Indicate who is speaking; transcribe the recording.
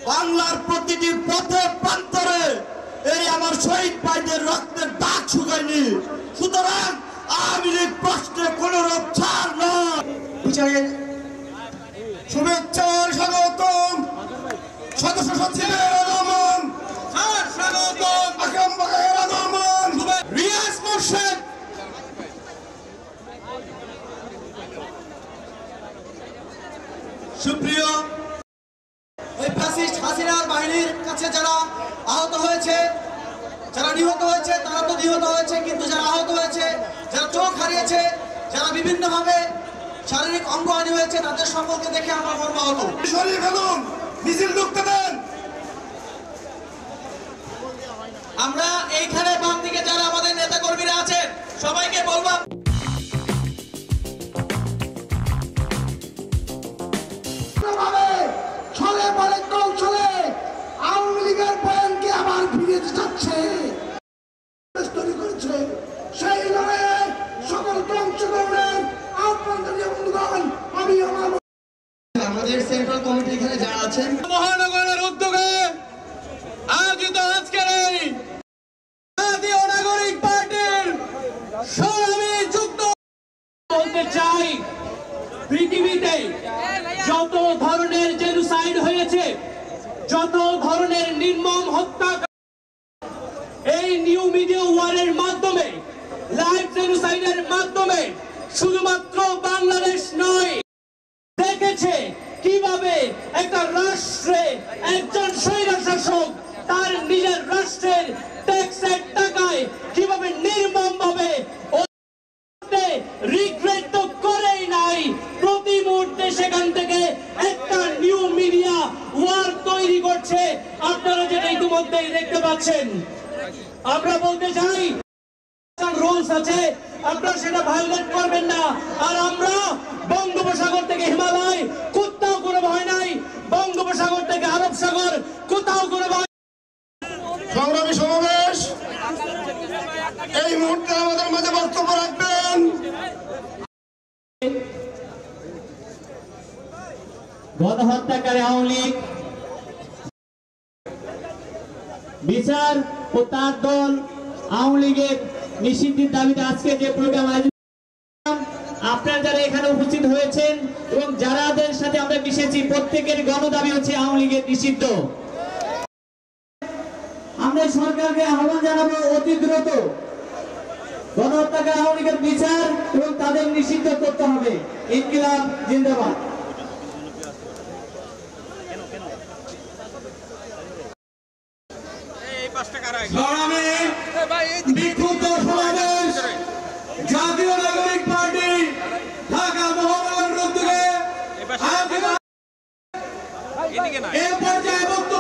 Speaker 1: বাংলার প্রতিটি পথে প্রান্তরে এই আমার শহীদ ভাইদের রক্তের দাগ শুকায়নি। সুতরাং আওয়ামী লীগ প্রশ্নে কোনো রূপ ছাড় নয়।
Speaker 2: বিচারের শুভেচ্ছা স্বাগতম সদস্য সচিবের আগমন, স্বাগতম আকরাম ভাইয়ের আগমন, রিয়াজ মোর্শেদ।
Speaker 1: সুপ্রিয়
Speaker 2: ওই ফ্যাসিস্ট হাসিনার বাহিনীর কাছে যারা আহত হয়েছে, যারা নিহত হয়েছে, তারা তো নিহত হয়েছে, কিন্তু যারা আহত হয়েছে, যারা চোখ হারিয়েছে, যারা বিভিন্নভাবে শারীরিক অঙ্গহানি হয়েছে, তাদের সম্পর্কে দেখে আমার মর্মাহত। সরিয়ে ফেলুন, মিছিল ঢুকতে দেন। আমরা এইখানে বাম দিকে যারা আমাদের নেতা কর্মীরা আছেন সবাইকে বলবো, ছলে বলে কৌশলে আওয়ামী লীগের বয়ানকে আবার ফিরে যাচ্ছে তৈরি করেছে। সেই লড়াইয়ে সকলকে অংশগ্রহণের আহ্বান জানিয়ে বন্ধুগণ, আমি আমাদের সেন্ট্রাল কমিটি এখানে যারা আছেন,
Speaker 3: মহানগরের উদ্যোগে আয়োজিত আজকের এই জাতীয় নাগরিক পার্টির সংগ্রামী যুক্ত বলতে চাই, পৃথিবীতে যত ধরনের জেনোসাইড হয়েছে, যত ধরনের নির্মম হত্যা, এই নিউ মিডিয়া ওয়ারের মাধ্যমে, লাইভ জেনোসাইডের মাধ্যমে শুধুমাত্র বাংলাদেশ নয়, দেখেছে কিভাবে একটা রাষ্ট্রে একজন স্বৈরশাসক তার নিজের রাষ্ট্রের ট্যাক্সের টাকায় কিভাবে নির্মম ভাবে রিগ্রেট তো করেই নাই, প্রতি মুহূর্তে সেখান থেকে একটা নিউ মিডিয়া ওয়ার তৈরি করছে। আপনারা যেটা ইতিমধ্যেই দেখতে পাচ্ছেন, আমরা বলতে চাই রুলস আছে, আপনারা সেটা ভায়োলেট করবেন না। আর আমরা বঙ্গোপসাগর থেকে হিমালয় কোথাও কোনো ভয় নাই, বঙ্গোপসাগর থেকে আরব সাগর কোথাও কোনো ভয়।
Speaker 2: সংগ্রামী সমাবেশ এই মুহূর্তে আমাদের মাঝে বক্তব্য রাখবেন
Speaker 3: গণহত্যাকারী আওয়ামী লীগ বিচার ও তার দল আওয়ামী লীগের নিষিদ্ধের দাবিতে আজকে যে প্রোগ্রাম আয়োজন, আপনারা যারা এখানে উপস্থিত হয়েছেন এবং যারাদের সাথে আমরা মিশেছি, প্রত্যেকের গণদাবি হচ্ছে আওয়ামী লীগের নিষিদ্ধ। আমরা সরকারকে আহ্বান জানাবো অতি দ্রুত গণহত্যাকারী আওয়ামী লীগের বিচার এবং তাদের নিষিদ্ধ করতে হবে। ইনকিলাব জিন্দাবাদ।
Speaker 2: বিক্ষুব্ধ সমাবেশ জাতীয় নাগরিক পার্টি ঢাকা মহানগরের উদ্যোগে এ পর্যায়ে বক্তব্য